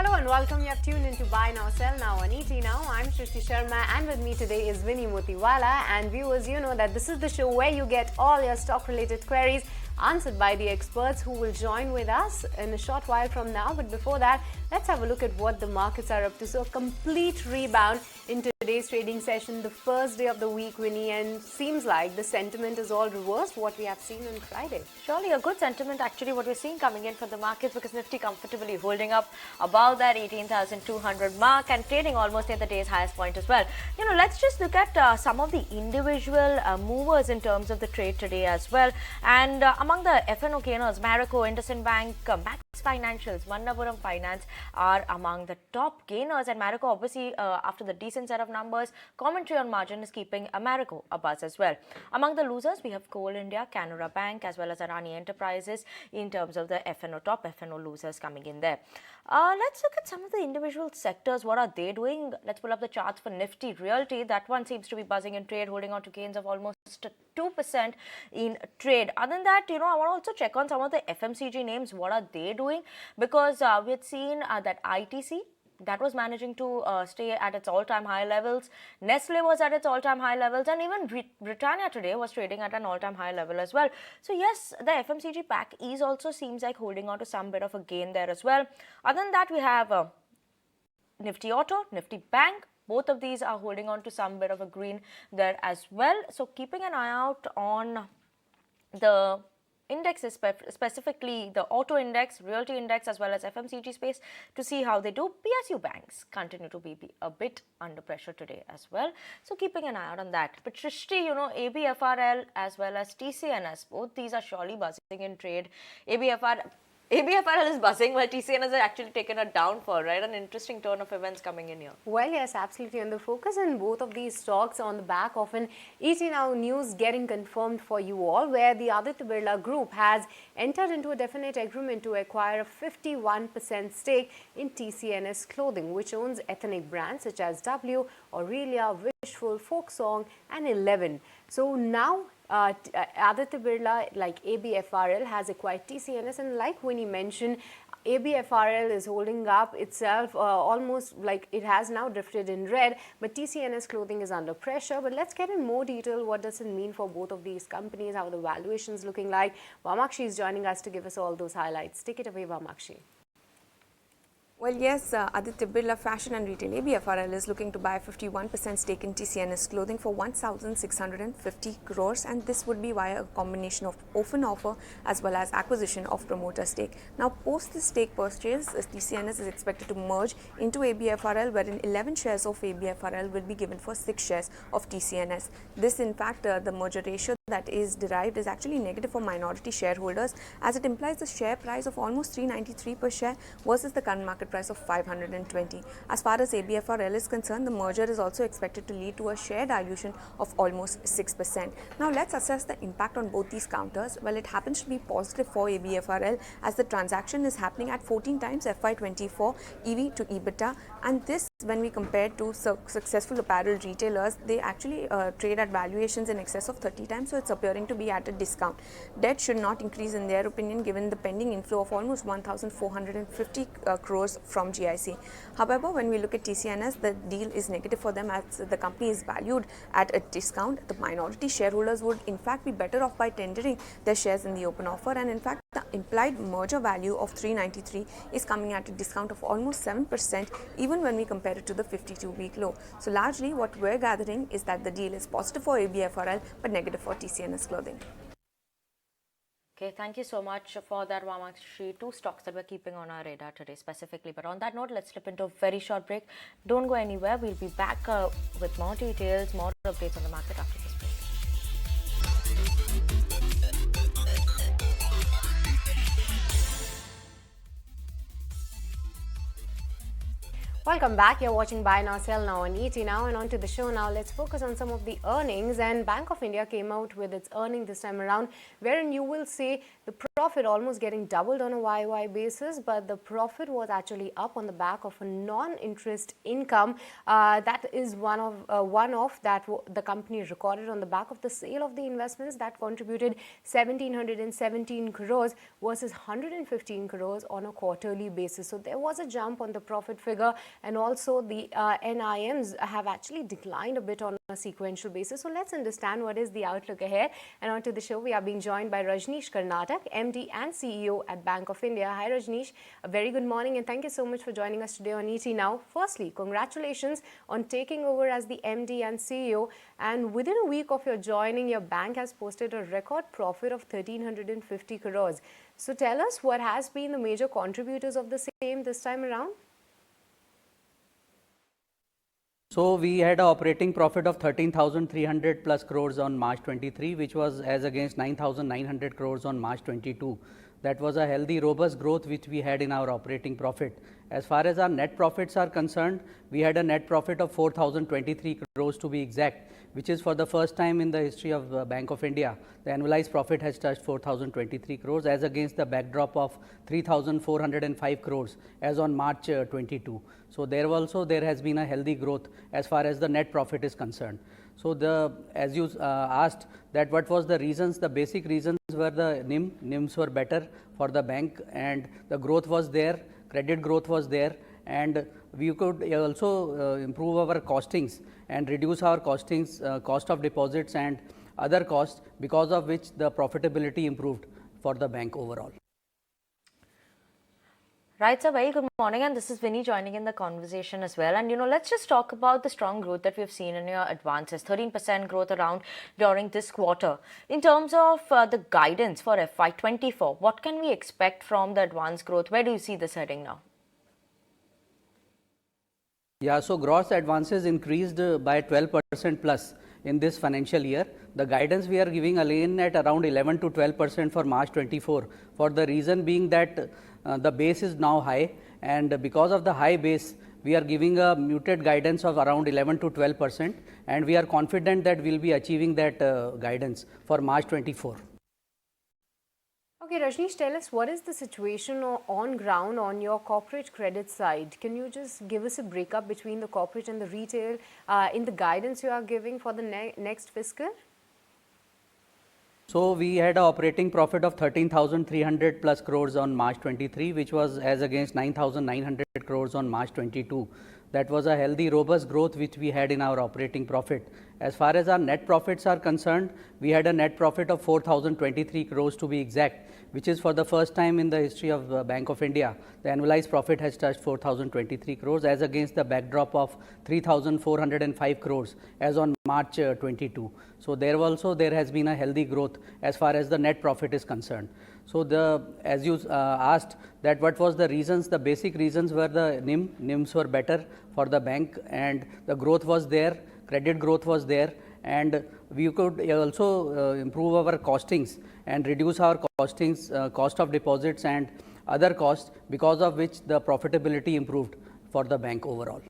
Hello and welcome. You have tuned into Buy Now, Sell Now on ET Now. I'm Shrishti Sharma and with me today is Vinny Motiwala. And viewers, you know that this is the show where you get all your stock-related queries answered by the experts who will join with us in a short while from now. But before that, let's have a look at what the markets are up to. So a complete rebound in today's trading session, the first day of the week, Winnie, and seems like the sentiment is all reversed what we have seen on Friday. Surely a good sentiment actually what we're seeing coming in for the markets, because Nifty comfortably holding up above that 18,200 mark and trading almost at the day's highest point as well. You know, let's just look at some of the individual movers in terms of the trade today as well. And among the FNO gainers, Marico, IndusInd Bank, Max Financials, Mannapuram Finance are among the top gainers. And Marico, obviously, after the decent set of numbers, commentary on margin is keeping Marico a buzz as well. Among the losers, we have Coal India, Canara Bank, as well as Adani Enterprises in terms of the FNO top FNO losers coming in there. Let's look at some of the individual sectors. What are they doing? Let's pull up the charts for Nifty Realty. That one seems to be buzzing in trade, holding on to gains of almost 2% in trade. Other than that, you know, I want to also check on some of the FMCG names. What are they doing? Because we had seen that ITC, that was managing to stay at its all-time high levels. Nestle was at its all-time high levels, and even Britannia today was trading at an all-time high level as well. So yes, the FMCG pack is also seems like holding on to some bit of a gain there as well. Other than that, we have Nifty Auto, Nifty Bank. Both of these are holding on to some bit of a green there as well. So keeping an eye out on the indexes, specifically the auto index, realty index, as well as FMCG space, to see how they do. PSU banks continue to be a bit under pressure today as well. So keeping an eye out on that. But Shrishti, you know, ABFRL as well as TCNS, both these are surely buzzing in trade. ABFRL is buzzing while TCNS has actually taken a downfall, right? An interesting turn of events coming in here. Well, yes, absolutely. And the focus in both of these stocks on the back of an ET Now news getting confirmed for you all, where the Aditya Birla Group has entered into a definite agreement to acquire a 51% stake in TCNS Clothing, which owns ethnic brands such as W, Aurelia, Wishful, Folk Song, and 11. So now Aditya Birla, like ABFRL, has acquired TCNS, and like Winnie mentioned, ABFRL is holding up itself almost like it has now drifted in red, but TCNS Clothing is under pressure. But let's get in more detail. What does it mean for both of these companies? How are the valuations looking like? Vamakshi is joining us to give us all those highlights. Take it away, Vamakshi. Well, yes, Aditya Birla Fashion and Retail ABFRL is looking to buy a 51% stake in TCNS Clothing for 1,650 crores, and this would be via a combination of open offer as well as acquisition of promoter stake. Now, post the stake purchase, TCNS is expected to merge into ABFRL, wherein 11 shares of ABFRL will be given for 6 shares of TCNS. This, in fact, the merger ratio that is derived is actually negative for minority shareholders, as it implies a share price of almost 393 per share versus the current market price of 520. As far as ABFRL is concerned, the merger is also expected to lead to a share dilution of almost 6%. Now let's assess the impact on both these counters. Well, it happens to be positive for ABFRL, as the transaction is happening at 14 times FY24 EV to EBITDA, and this, when we compare to successful apparel retailers, they actually trade at valuations in excess of 30 times, so it's appearing to be at a discount. Debt should not increase in their opinion, given the pending inflow of almost 1,450 crores from GIC. However, when we look at TCNS, the deal is negative for them, as the company is valued at a discount. The minority shareholders would in fact be better off by tendering their shares in the open offer, and in fact the implied merger value of 393 is coming at a discount of almost 7%, even when we compare it to the 52-week low. So largely what we're gathering is that the deal is positive for ABFRL but negative for TCNS Clothing. Okay, thank you so much for that, Vamakshi. Two stocks that we're keeping on our radar today specifically. But on that note, let's slip into a very short break. Don't go anywhere. We'll be back with more details, more updates on the market after this break. Welcome back. You're watching Buy Now, Sell Now on ET Now, and on to the show now. Let's focus on some of the earnings. And Bank of India came out with its earning this time around, wherein you will see the profit almost getting doubled on a YY basis, but the profit was actually up on the back of a non-interest income. That is one-off that the company recorded on the back of the sale of the investments that contributed 1,717 crores versus 115 crores on a quarterly basis. So there was a jump on the profit figure. And also the NIMs have actually declined a bit on a sequential basis. So let's understand what is the outlook ahead. And onto the show, we are being joined by Rajneesh Karnatak, MD and CEO at Bank of India. Hi Rajneesh, a very good morning and thank you so much for joining us today on ET Now. Firstly, congratulations on taking over as the MD and CEO. And within a week of your joining, your bank has posted a record profit of 1,350 crores. So tell us what has been the major contributors of the same this time around. So we had an operating profit of 13,300 plus crores on March 23, which was as against 9,900 crores on March 22. That was a healthy, robust growth which we had in our operating profit. As far as our net profits are concerned, we had a net profit of 4,023 crores to be exact, which is for the first time in the history of Bank of India. The annualized profit has touched 4,023 crores as against the backdrop of 3,405 crores as on March 22. So there has been a healthy growth as far as the net profit is concerned. So as you asked that what was the reasons, the basic reasons were the NIMs were better for the bank and the growth was there, credit growth was there, and we could also improve our costings and reduce our costings, cost of deposits and other costs, because of which the profitability improved for the bank overall. Right, sir. Very good morning, and this is Vinny joining in the conversation as well. And let's just talk about the strong growth that we've seen in your advances. 13% growth around during this quarter. In terms of the guidance for FY24, what can we expect from the advance growth? Where do you see this heading now? Yeah, so gross advances increased by 12% plus in this financial year. The guidance we are giving again at around 11 to 12% for March 24, for the reason being that the base is now high, and because of the high base, we are giving a muted guidance of around 11 to 12%, and we are confident that we will be achieving that guidance for March 24. Okay, Rajneesh, tell us what is the situation on ground on your corporate credit side. Can you just give us a breakup between the corporate and the retail in the guidance you are giving for the next fiscal? So we had an operating profit of 13,300 plus crores on March 23, which was as against 9,900 crores on March 22. That was a healthy, robust growth which we had in our operating profit. As far as our net profits are concerned, we had a net profit of 4,023 crores to be exact, which is for the first time in the history of Bank of India. The annualized profit has touched 4,023 crores as against the backdrop of 3,405 crores as on March 22. So there has been a healthy growth as far as the net profit is concerned. So as you asked that what was the reasons, the basic reasons were the NIMs were better for the bank and the growth was there, credit growth was there, and we could also improve our costings and reduce our costings, cost of deposits and other costs, because of which the profitability improved for the bank overall.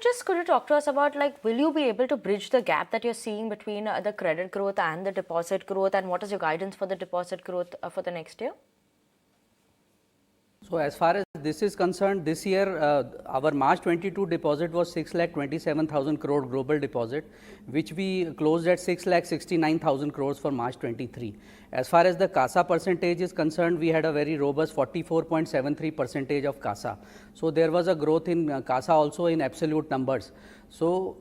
Just could you talk to us about, will you be able to bridge the gap that you're seeing between the credit growth and the deposit growth, and what is your guidance for the deposit growth for the next year? So as far as this is concerned, this year our March 22 deposit was 6,27,000 crore global deposit, which we closed at 6,69,000 crores for March 23. As far as the CASA percentage is concerned, we had a very robust 44.73% of CASA. So there was a growth in CASA also in absolute numbers. So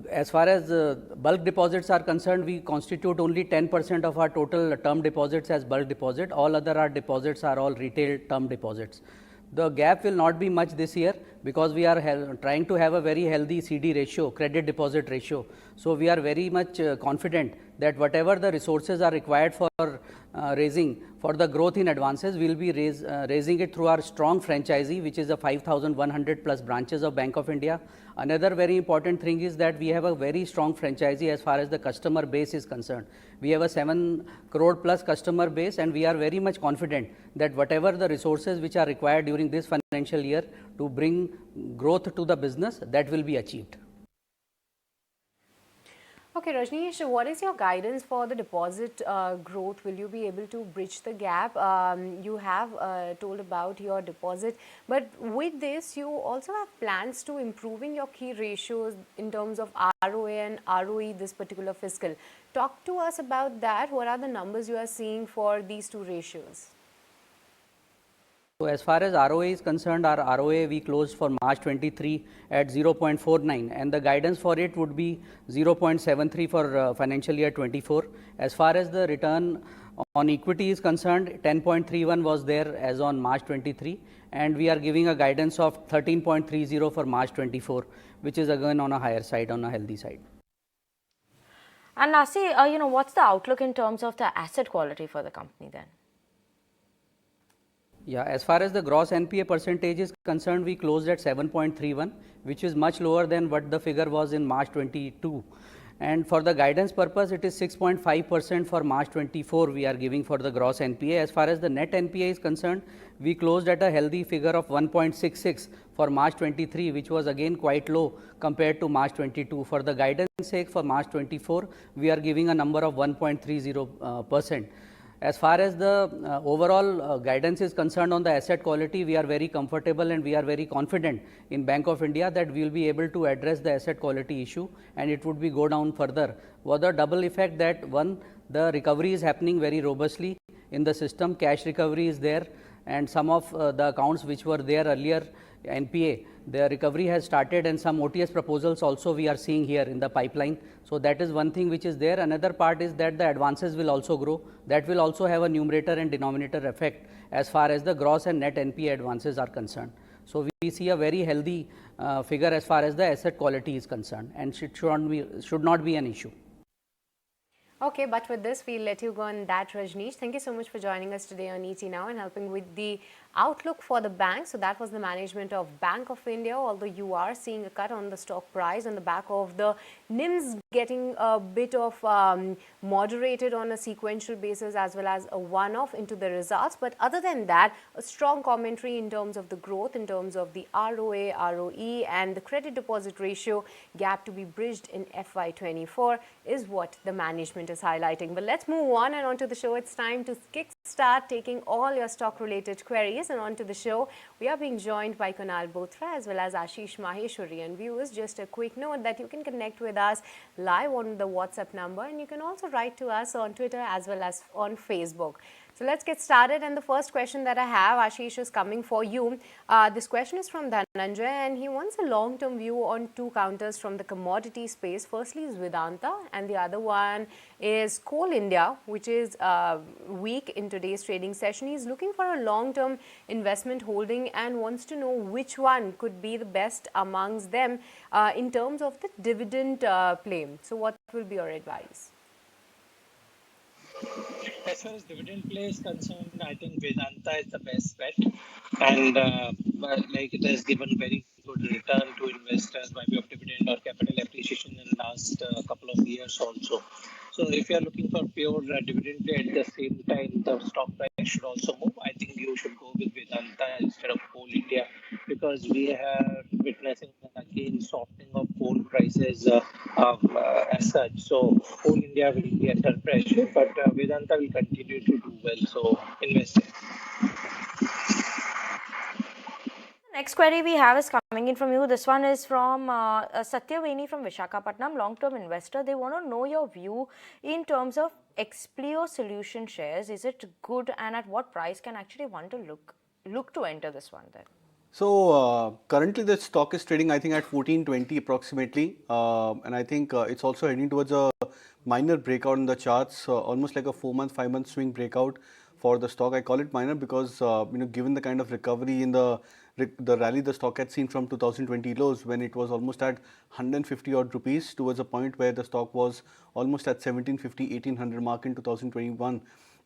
as far as bulk deposits are concerned, we constitute only 10% of our total term deposits as bulk deposit. All other our deposits are all retail term deposits. The gap will not be much this year because we are trying to have a very healthy CD ratio, credit deposit ratio. So we are very much confident that whatever the resources are required for raising for the growth in advances, we will be raising it through our strong franchisee, which is the 5,100 plus branches of Bank of India. Another very important thing is that we have a very strong franchisee as far as the customer base is concerned. We have a 7 crore plus customer base, and we are very much confident that whatever the resources which are required during this financial year to bring growth to the business, that will be achieved. Okay, Rajneesh, what is your guidance for the deposit growth? Will you be able to bridge the gap? You have told about your deposit, but with this, you also have plans to improving your key ratios in terms of ROA and ROE this particular fiscal. Talk to us about that. What are the numbers you are seeing for these two ratios? So as far as ROA is concerned, our ROA we closed for March 23 at 0.49 and the guidance for it would be 0.73 for financial year 24. As far as the return on equity is concerned, 10.31 was there as on March 23 and we are giving a guidance of 13.30 for March 24, which is again on a higher side, on a healthy side. And Nasi, what's the outlook in terms of the asset quality for the company then? Yeah, as far as the gross NPA percentage is concerned, we closed at 7.31, which is much lower than what the figure was in March 22. And for the guidance purpose, it is 6.5% for March 24 we are giving for the gross NPA. As far as the net NPA is concerned, we closed at a healthy figure of 1.66 for March 23, which was again quite low compared to March 22. For the guidance sake for March 24, we are giving a number of 1.30%. As far as the overall guidance is concerned on the asset quality, we are very comfortable and we are very confident in Bank of India that we will be able to address the asset quality issue and it would be go down further. With the double effect that one, the recovery is happening very robustly in the system, cash recovery is there and some of the accounts which were there earlier NPA, the recovery has started and some OTS proposals also we are seeing here in the pipeline. So that is one thing which is there. Another part is that the advances will also grow. That will also have a numerator and denominator effect as far as the gross and net NPA advances are concerned. So we see a very healthy figure as far as the asset quality is concerned and should not be an issue. Okay, but with this, we'll let you go on that, Rajneesh. Thank you so much for joining us today on ET Now and helping with the outlook for the bank. So that was the management of Bank of India, although you are seeing a cut on the stock price on the back of the NIMs getting a bit of moderated on a sequential basis as well as a one-off into the results. But other than that, a strong commentary in terms of the growth, in terms of the ROA, ROE and the credit deposit ratio gap to be bridged in FY24 is what the management is highlighting. But let's move on and onto the show. It's time to kickstart taking all your stock related queries, and onto the show we are being joined by Kunal Bothra as well as Ashish Maheshwari. And viewers, just a quick note that you can connect with us live on the WhatsApp number and you can also write to us on Twitter as well as on Facebook. So let's get started, and the first question that I have, Ashish, is coming for you. This question is from Dhananjay and he wants a long-term view on two counters from the commodity space. Firstly is Vedanta and the other one is Coal India, which is weak in today's trading session. He's looking for a long-term investment holding and wants to know which one could be the best amongst them in terms of the dividend play. So what will be your advice? As far as dividend play is concerned, I think Vedanta is the best bet, and like it has given very good return to investors by way of dividend or capital appreciation in the last couple of years also. So if you are looking for pure dividend play at the same time the stock price should also move, I think you should go with Vedanta instead of Coal India, because we are witnessing again softening of coal prices as such. So Coal India will be under pressure, but Vedanta will continue to do well. So invest in. Next query we have is coming in from you. This one is from Satyaveni from Visakhapatnam, long-term investor. They want to know your view in terms of Explio Solution shares. Is it good and at what price can actually one to look to enter this one then? So currently the stock is trading I think at 1420 approximately, and I think it's also heading towards a minor breakout in the charts, almost like a 4-month, 5-month swing breakout for the stock. I call it minor because given the kind of recovery in the rally the stock had seen from 2020 lows, when it was almost at 150 odd rupees, towards a point where the stock was almost at 1750, 1800 mark in 2021.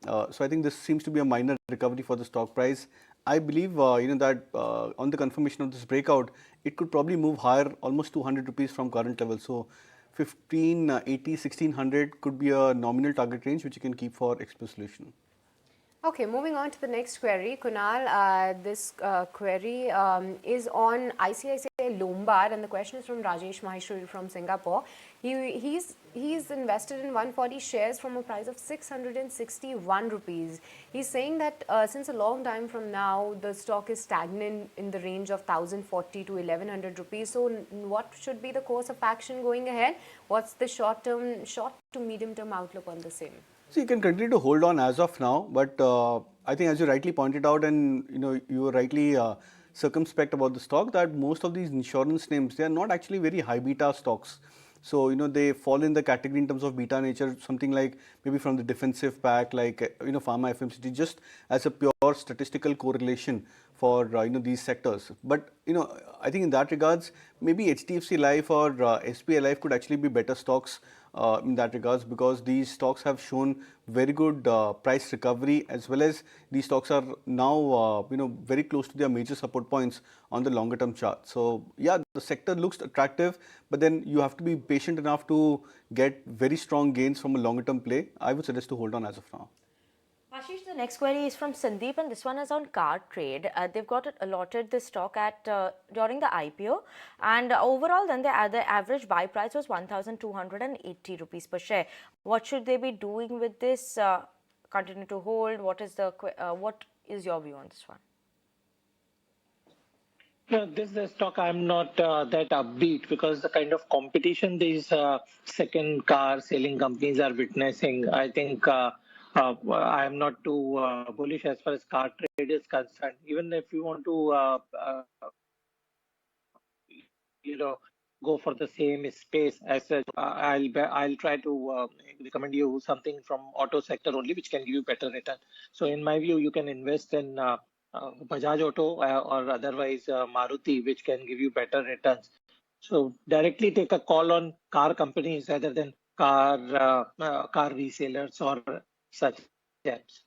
So I think this seems to be a minor recovery for the stock price. I believe that on the confirmation of this breakout, it could probably move higher, almost 200 rupees from current level. So 1580, 1600 could be a nominal target range which you can keep for Explio Solution. Okay, moving on to the next query, Kunal. This query is on ICICI Lombard, and the question is from Rajesh Maheshwari from Singapore. He's invested in 140 shares from a price of 661 rupees. He's saying that since a long time from now, the stock is stagnant in the range of 1040 to 1100 rupees. So, what should be the course of action going ahead? What's the short to medium term outlook on the same? So you can continue to hold on as of now, but I think as you rightly pointed out, and you were rightly circumspect about the stock, that most of these insurance names, they are not actually very high beta stocks. So they fall in the category in terms of beta nature, something like maybe from the defensive pack, like pharma, FMCG, just as a pure statistical correlation for these sectors. But I think in that regards, maybe HDFC Life or SBI Life could actually be better stocks in that regards, because these stocks have shown very good price recovery, as well as these stocks are now very close to their major support points on the longer term chart. So yeah, the sector looks attractive, but then you have to be patient enough to get very strong gains from a longer term play. I would suggest to hold on as of now. Ashish, the next query is from Sandeep, and this one is on Car Trade. They've got allotted the stock at during the IPO, and overall, then the average buy price was 1,280 rupees per share. What should they be doing with this? Continue to hold? What is your view on this one? No, this is a stock I'm not that upbeat, because the kind of competition these second car selling companies are witnessing, I think I am not too bullish as far as car trade is concerned. Even if you want to, you know, go for the same space as such, I'll try to recommend you something from auto sector only, which can give you better return. So in my view, you can invest in Bajaj Auto or otherwise Maruti, which can give you better returns. So directly take a call on car companies rather than car resellers or such apps.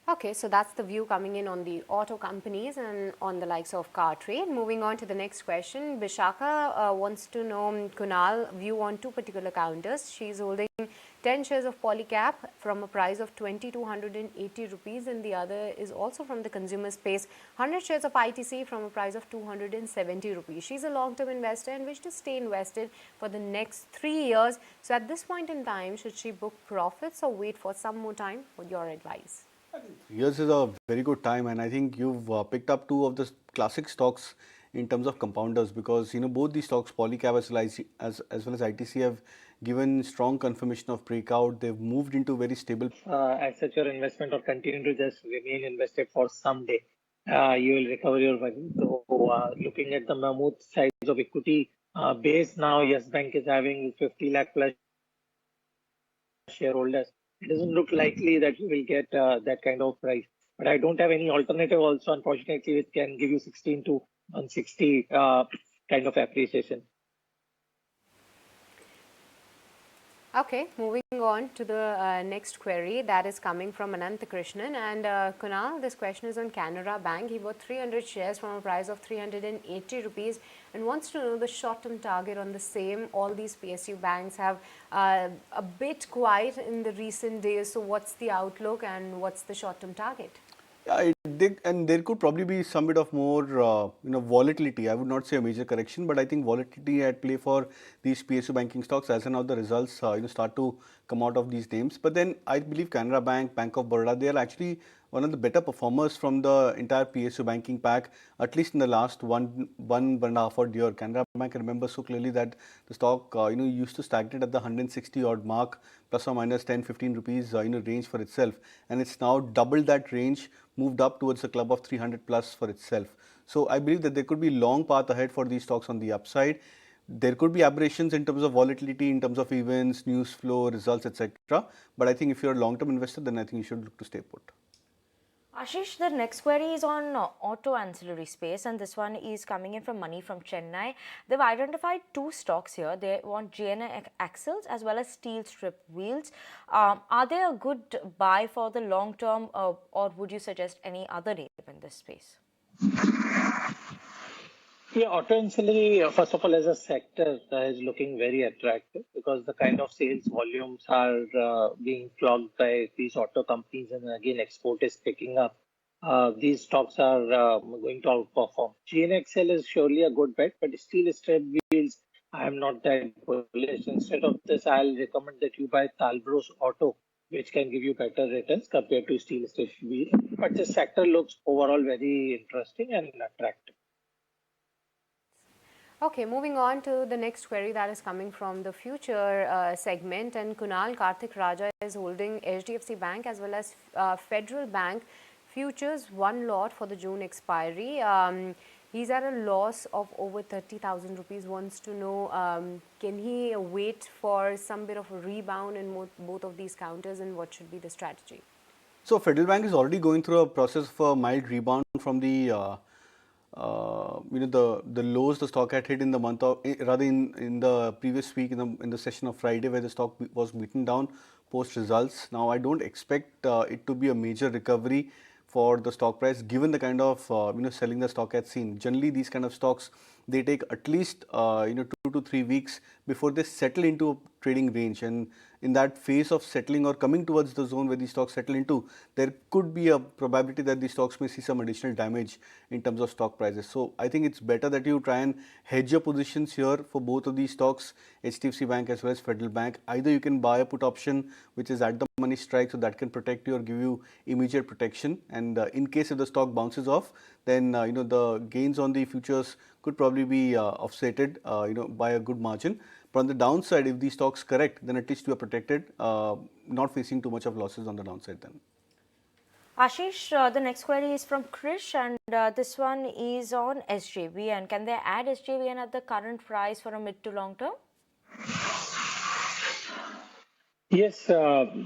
Okay, so that's the view coming in on the auto companies and on the likes of car trade. Moving on to the next question, Bishaka wants to know Kunal view on two particular counters. She's holding 10 shares of Polycab from a price of 2,280 rupees, and the other is also from the consumer space, 100 shares of ITC from a price of 270 rupees. She's a long-term investor and wishes to stay invested for the next 3 years. So at this point in time, should she book profits or wait for some more time? What your advice? Years is a very good time, and I think you've picked up two of the classic stocks in terms of compounders, because both these stocks, Polycab as well as ITC, have given strong confirmation of breakout. They've moved into very stable. As such your investment, or continue to just remain invested for some day, you will recover your money. So looking at the mammoth size of equity base now, Yes Bank is having 50 lakh plus shareholders. It doesn't look likely that you will get that kind of price. But I don't have any alternative also, unfortunately, which can give you 16 to 160 kind of appreciation. Okay, moving on to the next query that is coming from Ananthakrishnan, and Kunal, this question is on Canara Bank. He bought 300 shares from a price of 380 rupees and wants to know the short-term target on the same. All these PSU banks have a bit quiet in the recent days, so what's the outlook and what's the short-term target? Yeah, and there could probably be some bit of more, volatility. I would not say a major correction, but I think volatility at play for these PSU banking stocks as and now the results, start to come out of these names. But then I believe Canara Bank, Bank of Baroda, they are actually one of the better performers from the entire PSU banking pack, at least in the last one and a half odd year. Canara Bank, I remember so clearly that the stock, used to stagnate at the 160 odd mark, plus or minus 10-15 rupees, range for itself, and it's now doubled that range, moved up towards the club of 300 plus for itself. So I believe that there could be long path ahead for these stocks on the upside. There could be aberrations in terms of volatility, in terms of events, news flow, results, etc. But I think if you're a long-term investor, then I think you should look to stay put. Ashish, the next query is on auto ancillary space, and this one is coming in from Money from Chennai. They've identified two stocks here. They want JNI axles as well as steel strip wheels. Are they a good buy for the long term, or would you suggest any other name in this space? Yeah, auto ancillary, first of all, as a sector, is looking very attractive because the kind of sales volumes are being clocked by these auto companies, and again, export is picking up. These stocks are going to outperform. GNXL is surely a good bet, but steel strap wheels, I am not that bullish. Instead of this, I'll recommend that you buy Talbros Auto, which can give you better returns compared to steel strap wheels. But the sector looks overall very interesting and attractive. Okay, moving on to the next query that is coming from the future segment, and Kunal Karthik Raja is holding HDFC Bank as well as Federal Bank futures one lot for the June expiry. He's at a loss of over 30,000 rupees. Wants to know, can he wait for some bit of a rebound in both of these counters, and what should be the strategy? So Federal Bank is already going through a process of a mild rebound from the the lows the stock had hit in the month of rather in the previous week in the session of Friday, where the stock was beaten down post results. Now I don't expect it to be a major recovery for the stock price, given the kind of selling the stock had seen. Generally, these kind of stocks, they take at least 2 to 3 weeks before they settle into a trading range, and in that phase of settling or coming towards the zone where these stocks settle into, there could be a probability that these stocks may see some additional damage in terms of stock prices. So I think it's better that you try and hedge your positions here for both of these stocks, HDFC Bank as well as Federal Bank. Either you can buy a put option which is at the money strike, so that can protect you or give you immediate protection, and in case if the stock bounces off, then the gains on the futures could probably be offsetted by a good margin. But on the downside, if these stocks correct, then at least you are protected, not facing too much of losses on the downside then. Ashish, the next query is from Krish, and this one is on SJV. And can they add SJVN at the current price for a mid to long term? Yes,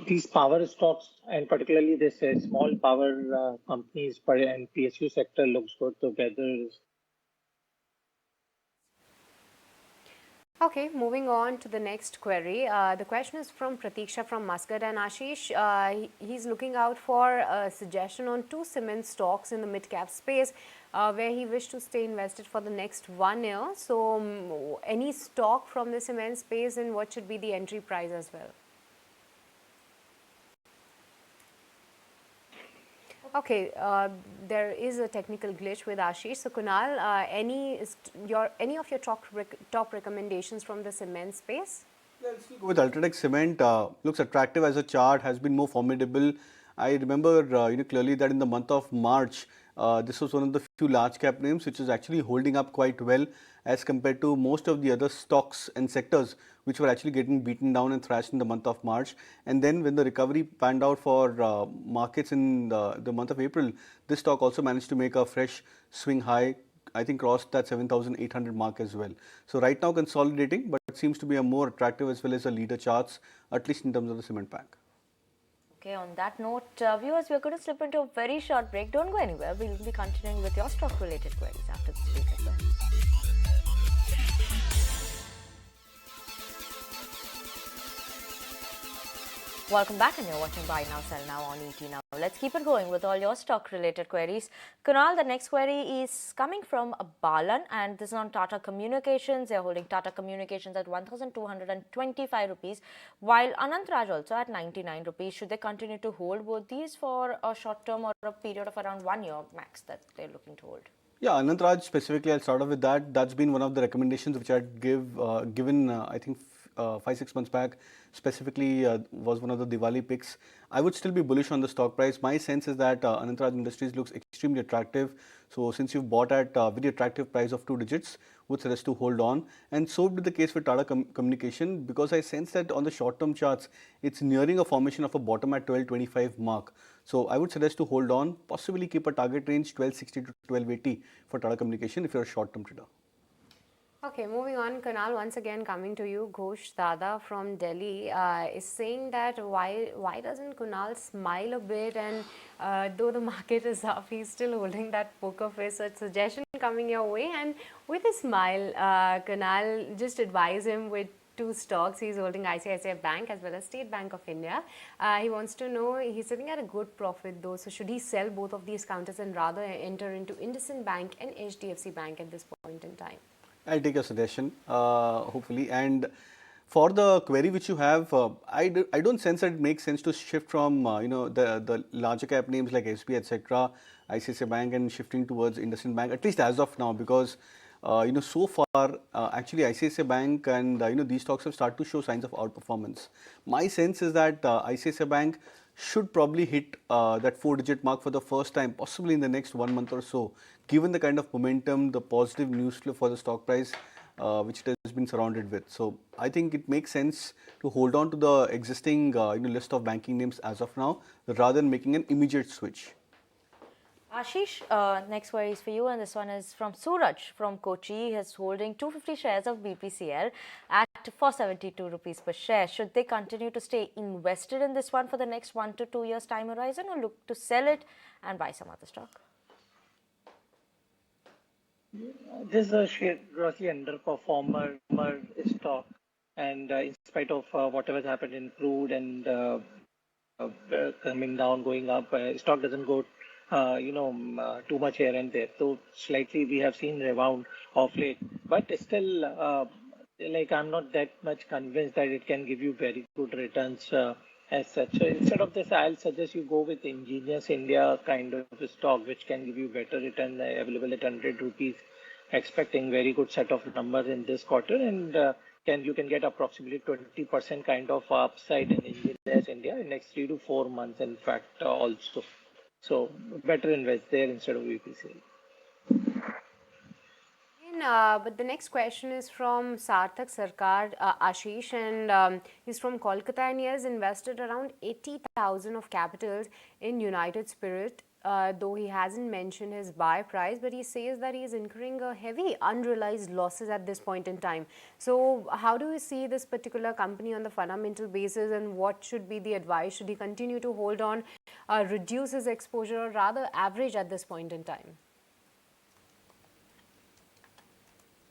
these power stocks and particularly this small power companies and PSU sector looks good together. Okay, moving on to the next query. The question is from Pratiksha from Muscat, and Ashish, he's looking out for a suggestion on two cement stocks in the mid-cap space where he wished to stay invested for the next 1 year. So, any stock from the cement space, and what should be the entry price as well? Okay, there is a technical glitch with Ashish. So Kunal, any of your top recommendations from the cement space? Let's go with Ultratech Cement. Looks attractive as a chart, has been more formidable. I remember clearly that in the month of March, this was one of the few large cap names which is actually holding up quite well as compared to most of the other stocks and sectors which were actually getting beaten down and thrashed in the month of March. And then when the recovery panned out for markets in the month of April, this stock also managed to make a fresh swing high. I think crossed that 7,800 mark as well. So right now consolidating, but it seems to be a more attractive as well as a leader charts, at least in terms of the cement pack. Okay, on that note, viewers, we're going to slip into a very short break. Don't go anywhere. We'll be continuing with your stock-related queries after this break as well. Welcome back, and you're watching Buy Now, Sell Now on ET Now. Let's keep it going with all your stock-related queries. Kunal, the next query is coming from Balan, and this is on Tata Communications. They're holding Tata Communications at 1,225 rupees, while Anant Raj also at 99 rupees. Should they continue to hold both these for a short term or a period of around 1 year max that they're looking to hold? Yeah, Anant Raj specifically, I'll start off with that. That's been one of the recommendations which I'd given, I think, 5-6 months back. Specifically, was one of the Diwali picks. I would still be bullish on the stock price. My sense is that Anant Raj Industries looks extremely attractive. So since you've bought at a very attractive price of 2 digits, would suggest to hold on. And so would be the case with Tata Communication, because I sense that on the short-term charts, it's nearing a formation of a bottom at 1225 mark. So I would suggest to hold on, possibly keep a target range 1260 to 1280 for Tata Communication if you're a short-term trader. Okay, moving on, Kunal, once again coming to you. Ghosh Dada from Delhi is saying that why doesn't Kunal smile a bit, and though the market is up, he's still holding that poker face. So, suggestion coming your way, and with a smile, Kunal, just advise him with two stocks. He's holding ICICI Bank as well as State Bank of India. He wants to know, he's sitting at a good profit though, so should he sell both of these counters and rather enter into IndusInd Bank and HDFC Bank at this point in time? I'll take your suggestion, hopefully. And for the query which you have, I don't sense that it makes sense to shift from the larger cap names like SBI, etc., ICICI Bank, and shifting towards IndusInd Bank, at least as of now, because so far actually ICICI Bank and these stocks have started to show signs of outperformance. My sense is that ICICI Bank should probably hit that 4-digit mark for the first time, possibly in the next 1 month or so, given the kind of momentum, the positive news flow for the stock price, which it has been surrounded with. So I think it makes sense to hold on to the existing list of banking names as of now, rather than making an immediate switch. Ashish, next query is for you, and this one is from Suraj from Kochi. He is holding 250 shares of BPCL at 472 rupees per share. Should they continue to stay invested in this one for the next 1 to 2 years time horizon, or look to sell it and buy some other stock? This is a grossly underperformer stock, and in spite of whatever happened in crude and coming down, going up, stock doesn't go too much here and there. So slightly we have seen rebound of late, but still, I'm not that much convinced that it can give you very good returns as such. So instead of this, I'll suggest you go with Ingenious India kind of a stock, which can give you better return, available at 100 rupees, expecting very good set of numbers in this quarter, and you can get approximately 20% kind of upside in Ingenious India in next 3 to 4 months, in fact, also. So better invest there instead of VPCL. But the next question is from Sarthak Sarkar, Ashish, and he's from Kolkata, and he has invested around 80,000 of capitals in United Spirit. Though he hasn't mentioned his buy price, but he says that he is incurring a heavy unrealized losses at this point in time. So how do you see this particular company on the fundamental basis, and what should be the advice? Should he continue to hold on, reduce his exposure, or rather average at this point in time?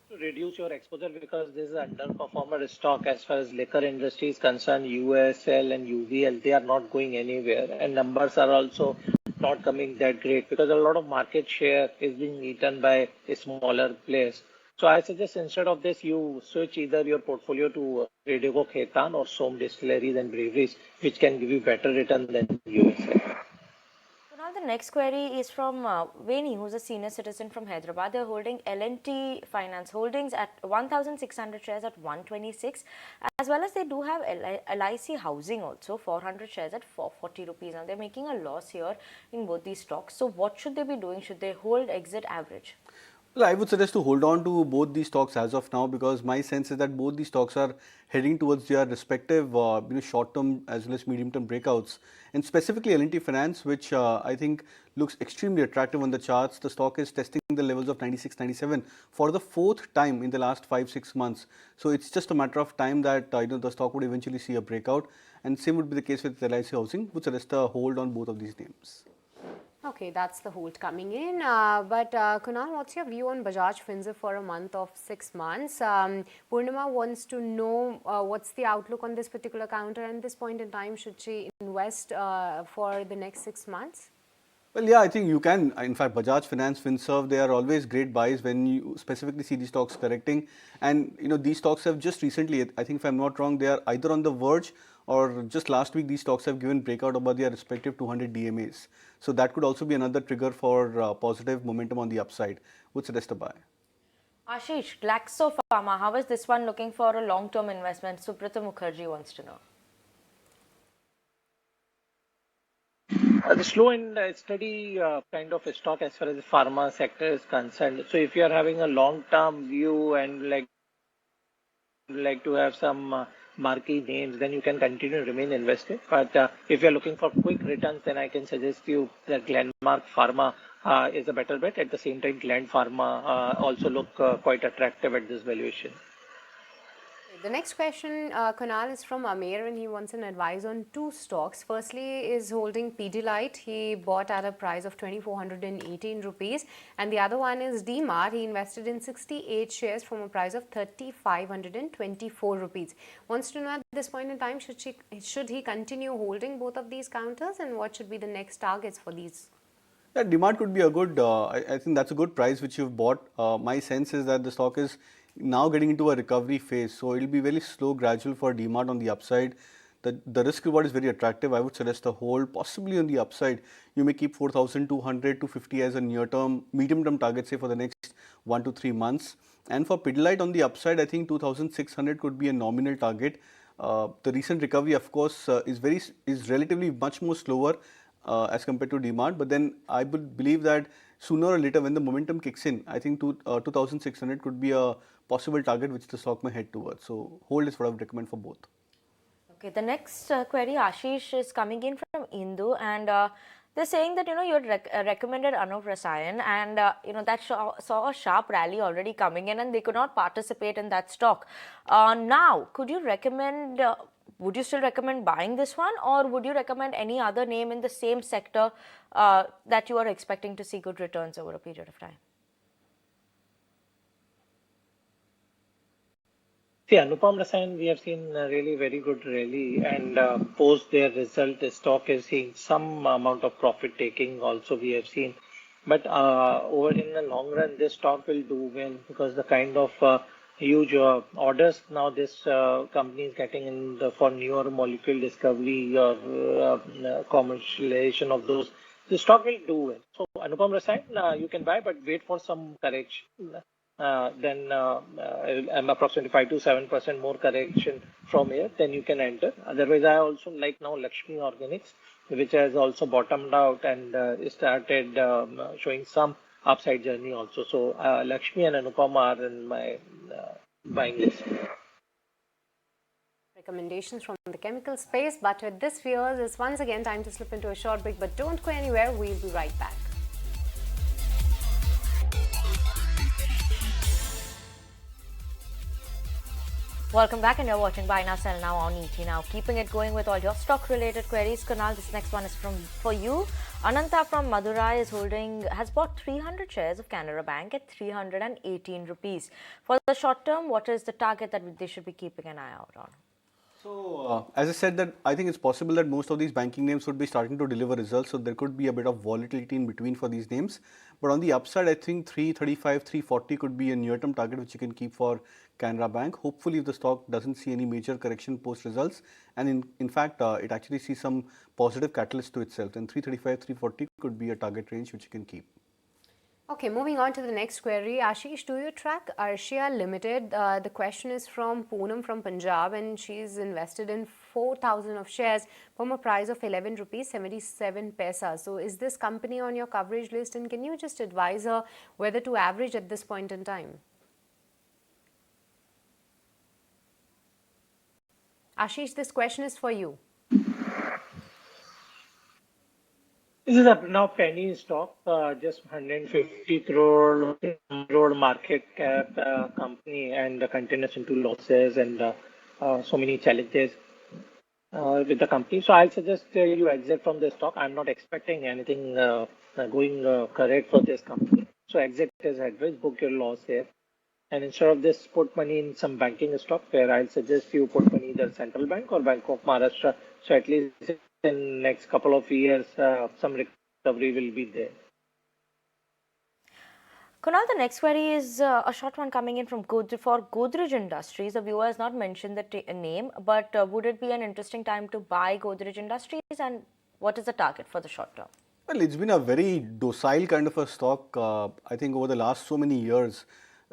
To reduce your exposure, because this is underperformer stock as far as liquor industry is concerned. USL and UVL, they are not going anywhere, and numbers are also not coming that great because a lot of market share is being eaten by smaller players. So I suggest instead of this, you switch either your portfolio to Radico Khaitan or Som Distilleries and Breweries, which can give you better return than USL. So now the next query is from Veni, who's a senior citizen from Hyderabad. They're holding L&T Finance Holdings at 1,600 shares at 126, as well as they do have LIC Housing also, 400 shares at 440 rupees. Now they're making a loss here in both these stocks. So what should they be doing? Should they hold, exit, average? Well, I would suggest to hold on to both these stocks as of now, because my sense is that both these stocks are heading towards their respective short-term as well as medium-term breakouts. And specifically L&T Finance, which I think looks extremely attractive on the charts. The stock is testing the levels of 96, 97 for the 4th time in the last 5-6 months. So it's just a matter of time that the stock would eventually see a breakout. And same would be the case with LIC Housing, would suggest a hold on both of these names. Okay, that's the hold coming in. But Kunal, what's your view on Bajaj Finserv for a month of 6 months? Purnima wants to know what's the outlook on this particular counter, and at this point in time, should she invest for the next 6 months? Well, yeah, I think you can. In fact, Bajaj Finance, Finserv, they are always great buys when you specifically see these stocks correcting. And these stocks have just recently, I think if I'm not wrong, they are either on the verge or just last week these stocks have given breakout above their respective 200 DMAs. So that could also be another trigger for positive momentum on the upside. Would suggest a buy. Ashish, Glaxo Pharma, how is this one looking for a long-term investment? Subrata Mukherjee wants to know. The slow and steady kind of a stock as far as the pharma sector is concerned. So if you are having a long-term view and like to have some marquee names, then you can continue to remain invested. But if you're looking for quick returns, then I can suggest you that Glenmark Pharma is a better bet. At the same time, Gland Pharma also look quite attractive at this valuation. The next question, Kunal, is from Amir, and he wants an advice on two stocks. Firstly is holding Pidilite. He bought at a price of 2,418 rupees. And the other one is DMart. He invested in 68 shares from a price of 3,524 rupees. Wants to know at this point in time, should he continue holding both of these counters, and what should be the next targets for these? Yeah, demand could be a good, I think that's a good price which you've bought. My sense is that the stock is now getting into a recovery phase. So it'll be very slow, gradual for demand on the upside. The risk reward is very attractive. I would suggest a hold, possibly on the upside. You may keep 4,200 to 50 as a near term, medium term target, say for the next 1 to 3 months. And for Pidilite on the upside, I think 2,600 could be a nominal target. The recent recovery, of course, is relatively much more slower as compared to demand. But then I would believe that sooner or later, when the momentum kicks in, I think 2,600 could be a possible target which the stock may head towards. So hold is what I would recommend for both. Okay, the next query, Ashish, is coming in from Indu, and they're saying that, you had recommended Anup Rasayan, and that saw a sharp rally already coming in, and they could not participate in that stock. Now, could you recommend? Would you still recommend buying this one, or would you recommend any other name in the same sector that you are expecting to see good returns over a period of time? See, Anupam Rasayan, we have seen a really very good rally, and post their result, the stock is seeing some amount of profit taking also we have seen. But over in the long run, this stock will do well because the kind of huge orders now this company is getting in for newer molecule discovery or commercialization of those, the stock will do well. So Anupam Rasayan, you can buy, but wait for some correction. Then approximately 5 to 7% more correction from here, then you can enter. Otherwise, I also like now Lakshmi Organics, which has also bottomed out and started showing some upside journey also. So Lakshmi and Anupam are in my buying list. Recommendations from the chemical space, but with this, viewers, it's once again time to slip into a short break. But don't go anywhere. We'll be right back. Welcome back, and you're watching Buy Now Sell Now on ET Now. Keeping it going with all your stock-related queries. Kunal, this next one is for you. Ananta from Madurai has bought 300 shares of Canara Bank at 318 rupees. For the short term, what is the target that they should be keeping an eye out on? So, as I said, that I think it's possible that most of these banking names would be starting to deliver results. So there could be a bit of volatility in between for these names. But on the upside, I think 335, 340 could be a near-term target which you can keep for Canara Bank. Hopefully, if the stock doesn't see any major correction post results, and in fact, it actually sees some positive catalyst to itself, then 335, 340 could be a target range which you can keep. Okay, moving on to the next query. Ashish, do you track Arshia Limited? The question is from Poonam from Punjab, and she's invested in 4,000 of shares from a price of 11 rupees 77 paisa. So is this company on your coverage list, and can you just advise her whether to average at this point in time? Ashish, this question is for you. This is a now penny stock, just 150 crore market cap company, and continues into losses and so many challenges with the company. So I'll suggest you exit from the stock. I'm not expecting anything going correct for this company. So exit is advice, book your loss here. And instead of this, put money in some banking stock where I'll suggest you put money either Central Bank or Bank of Maharashtra. So at least in next couple of years, some recovery will be there. Kunal, the next query is a short one coming in from Godrej Industries. The viewer has not mentioned the name, but would it be an interesting time to buy Godrej Industries, and what is the target for the short term? Well, it's been a very docile kind of a stock, I think, over the last so many years.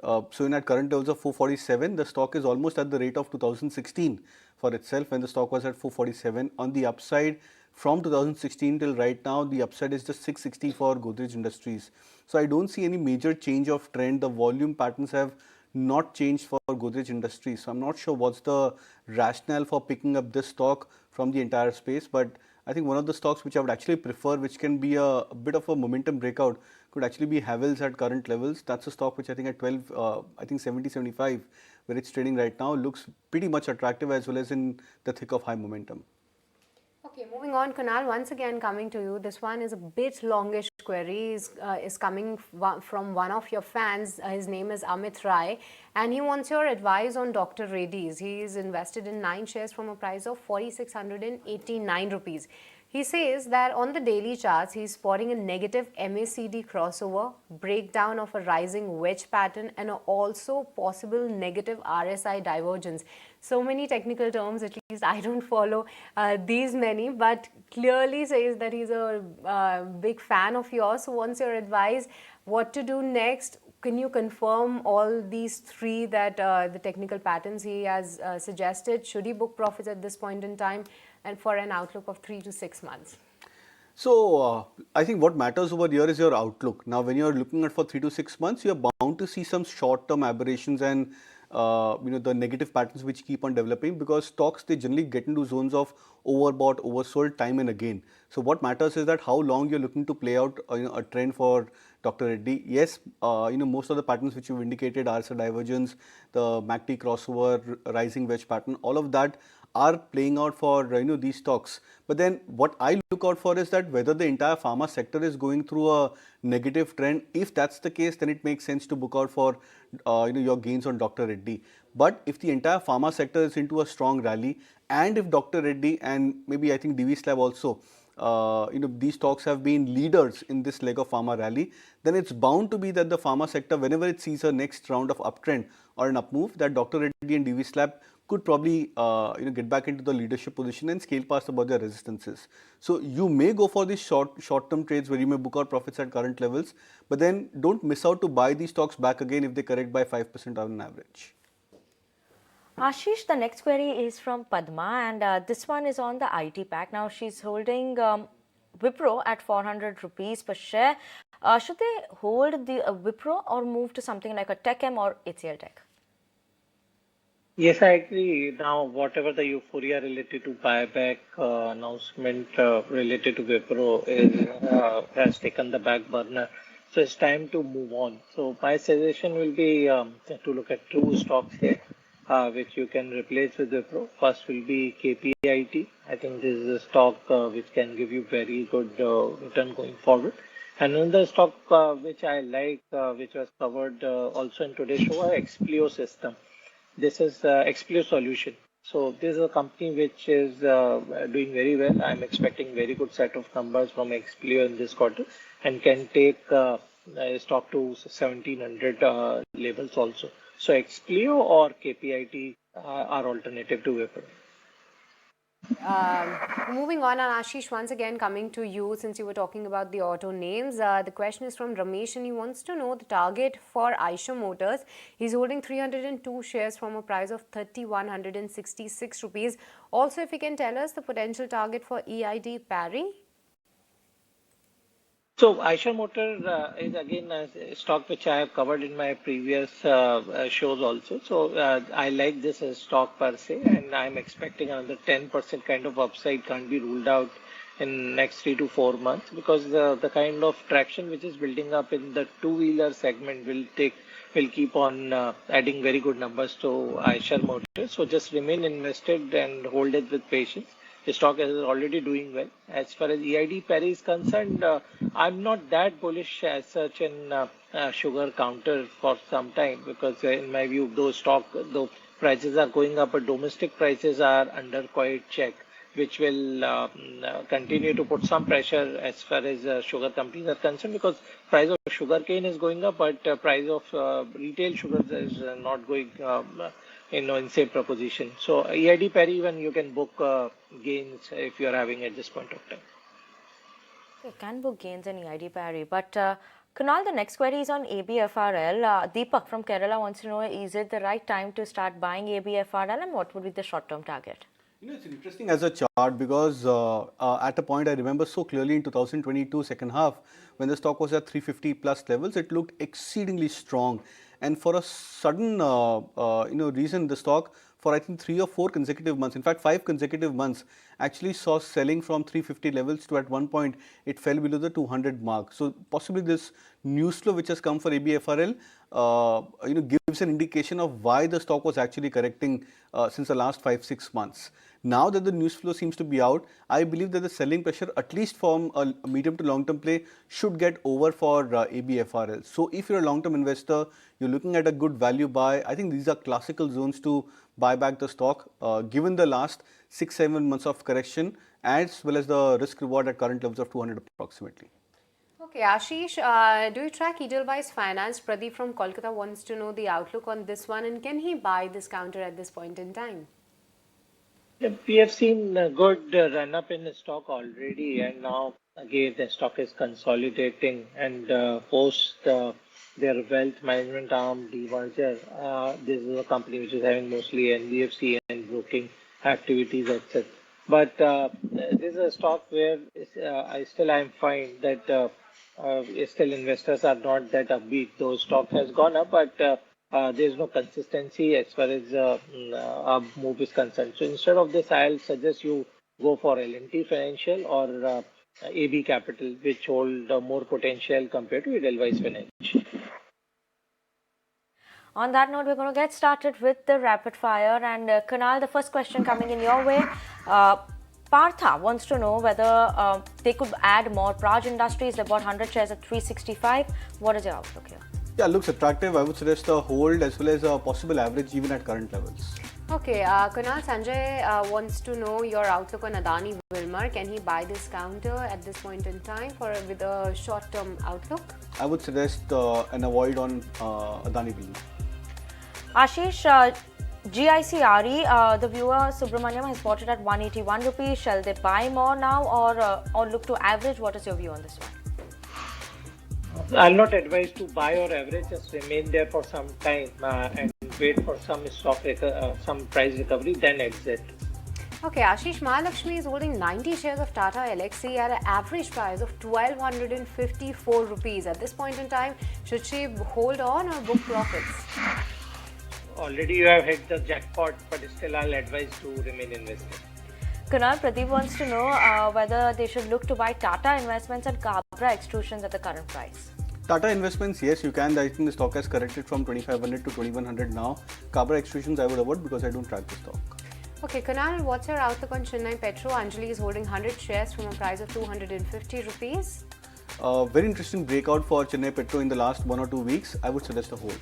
So in at current levels of 447, the stock is almost at the rate of 2016 for itself, when the stock was at 447. On the upside, from 2016 till right now, the upside is just 660 for Godrej Industries. So I don't see any major change of trend. The volume patterns have not changed for Godrej Industries. So I'm not sure what's the rationale for picking up this stock from the entire space. But I think one of the stocks which I would actually prefer, which can be a bit of a momentum breakout, could actually be Havells at current levels. That's a stock which I think at 12, I think 70, 75 where it's trading right now looks pretty much attractive as well as in the thick of high momentum. Okay, moving on, Kunal, once again coming to you. This one is a bit longish query, is coming from one of your fans. His name is Amit Rai, and he wants your advice on Dr. Reddy's. He is invested in 9 shares from a price of 4,689 rupees. He says that on the daily charts, he's spotting a negative MACD crossover, breakdown of a rising wedge pattern, and also possible negative RSI divergence. So many technical terms, at least I don't follow these many, but clearly says that he's a big fan of yours. So wants your advice, what to do next? Can you confirm all these three that the technical patterns he has suggested? Should he book profits at this point in time, and for an outlook of 3 to 6 months? So I think what matters over here is your outlook. Now, when you're looking at for 3 to 6 months, you're bound to see some short-term aberrations and the negative patterns which keep on developing, because stocks, they generally get into zones of overbought, oversold time and again. So what matters is that how long you're looking to play out a trend for Dr. Reddy. Yes, most of the patterns which you've indicated, RSI divergence, the MACD crossover, rising wedge pattern, all of that are playing out for these stocks. But then what I look out for is that whether the entire pharma sector is going through a negative trend. If that's the case, then it makes sense to book out for your gains on Dr. Reddy. But if the entire pharma sector is into a strong rally, and if Dr. Reddy and maybe I think DV Slab also, these stocks have been leaders in this leg of pharma rally, then it's bound to be that the pharma sector, whenever it sees a next round of uptrend or an up move, that Dr. Reddy and DV Slab could probably get back into the leadership position and scale past above their resistances. So you may go for these short-term trades where you may book out profits at current levels, but then don't miss out to buy these stocks back again if they correct by 5% on average. Ashish, the next query is from Padma, and this one is on the IT pack. Now she's holding Wipro at 400 rupees per share. Should they hold the Wipro or move to something like a TechM or HCL Tech? Yes, I agree. Now, whatever the euphoria related to buyback announcement related to Wipro has taken the back burner. So it's time to move on. So my suggestion will be to look at two stocks here, which you can replace with Wipro. First will be KPIT. I think this is a stock which can give you very good return going forward. And another stock which I like, which was covered also in today's show, Explio System. This is Explio Solution. So this is a company which is doing very well. I'm expecting very good set of numbers from Explio in this quarter, and can take stock to 1700 levels also. So Explio or KPIT are alternative to Wipro. Moving on, and Ashish, once again coming to you, since you were talking about the auto names. The question is from Ramesh, and he wants to know the target for Eicher Motors. He's holding 302 shares from a price of 3,166 rupees. Also, if he can tell us the potential target for EID Parry. So Eicher Motor is again a stock which I have covered in my previous shows also. So I like this stock per se, and I'm expecting another 10% kind of upside can't be ruled out in next 3 to 4 months, because the kind of traction which is building up in the two-wheeler segment will keep on adding very good numbers to Eicher Motors. So just remain invested and hold it with patience. The stock is already doing well. As far as EID Parry is concerned, I'm not that bullish as such in sugar counter for some time, because in my view, though prices are going up, but domestic prices are under quite check, which will continue to put some pressure as far as sugar companies are concerned, because price of sugar cane is going up, but price of retail sugars is not going in same proposition. So EID Parry, even you can book gains if you are having at this point of time. You can book gains in EID Parry, but Kunal, the next query is on ABFRL. Deepak from Kerala wants to know, is it the right time to start buying ABFRL, and what would be the short-term target? It's interesting as a chart, because at a point I remember so clearly in 2022 second half, when the stock was at 350 plus levels, it looked exceedingly strong. And for a sudden reason, the stock for I think 3 or 4 consecutive months, in fact 5 consecutive months, actually saw selling from 350 levels to at one point it fell below the 200 mark. So possibly this news flow which has come for ABFRL, gives gives an indication of why the stock was actually correcting since the last 5-6 months. Now that the news flow seems to be out, I believe that the selling pressure, at least from a medium to long term play, should get over for ABFRL. So if you're a long term investor, you're looking at a good value buy, I think these are classical zones to buy back the stock given the last 6-7 months of correction, as well as the risk reward at current levels of 200 approximately. Okay, Ashish, do you track Edelweiss Finance? Pradeep from Kolkata wants to know the outlook on this one, and can he buy this counter at this point in time? Yeah, we have seen a good run up in the stock already, and now again the stock is consolidating. And post their wealth management arm demerger, this is a company which is having mostly NBFC and broking activities, etc. But this is a stock where I'm fine that still investors are not that upbeat. Though stock has gone up, but there's no consistency as far as a move is concerned. So instead of this, I'll suggest you go for L&T Financial or AB Capital, which hold more potential compared to Edelweiss Financial. On that note, we're going to get started with the rapid fire. And Kunal, the first question coming in your way. Partha wants to know whether they could add more. Praj Industries, they bought 100 shares at 365. What is your outlook here? Yeah, looks attractive. I would suggest a hold as well as a possible average even at current levels. Okay, Kunal, Sanjay wants to know your outlook on Adani Wilmar. Can he buy this counter at this point in time with a short-term outlook? I would suggest an avoid on Adani Wilmar. Ashish, GICRE, the viewer Subramaniam has bought it at 181 rupees. Shall they buy more now or look to average? What is your view on this one? I'll not advise to buy or average. Just remain there for some time and wait for some some price recovery, then exit. Okay, Ashish, Mahalakshmi is holding 90 shares of Tata Elxsi at an average price of 1254 rupees. At this point in time, should she hold on or book profits? Already you have hit the jackpot, but still I'll advise to remain invested. Kunal, Pradeep wants to know whether they should look to buy Tata Investments and Cabra Extrusions at the current price. Tata Investments, yes, you can. I think the stock has corrected from 2500 to 2100 now. Cabra Extrusions, I would avoid because I don't track the stock. Okay, Kunal, what's your outlook on Chennai Petro? Anjali is holding 100 shares from a price of 250 rupees. Very interesting breakout for Chennai Petro in the last 1 or 2 weeks. I would suggest a hold.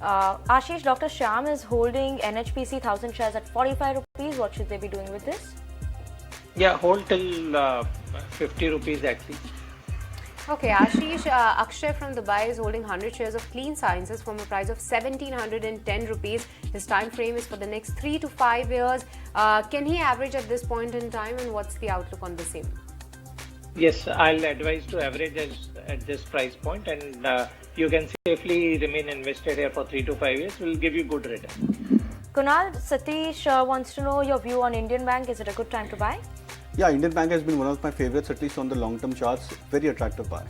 Ashish, Dr. Shyam is holding NHPC 1000 shares at 45 rupees. What should they be doing with this? Yeah, hold till 50 rupees at least. Okay, Ashish, Akshay from Dubai is holding 100 shares of Clean Sciences from a price of 1710 rupees. His time frame is for the next 3 to 5 years. Can he average at this point in time, and what's the outlook on the same? Yes, I'll advise to average at this price point, and you can safely remain invested here for 3 to 5 years. Will give you good return. Kunal, Satish wants to know your view on Indian Bank. Is it a good time to buy? Yeah, Indian Bank has been one of my favorites, at least on the long-term charts. Very attractive buy.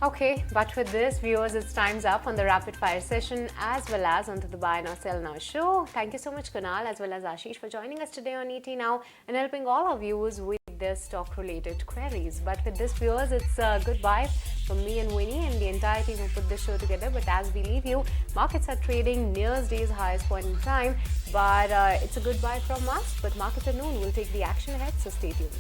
Okay, but with this, viewers, it's time's up on the rapid fire session as well as onto the Buy Now Sell Now show. Thank you so much, Kunal, as well as Ashish, for joining us today on ET Now and helping all our viewers with their stock-related queries. But with this, viewers, it's goodbye from me and Winnie and the entire team who put this show together. But as we leave you, markets are trading near day's highest point in time. But it's a goodbye from us. But markets at noon will take the action ahead, so stay tuned.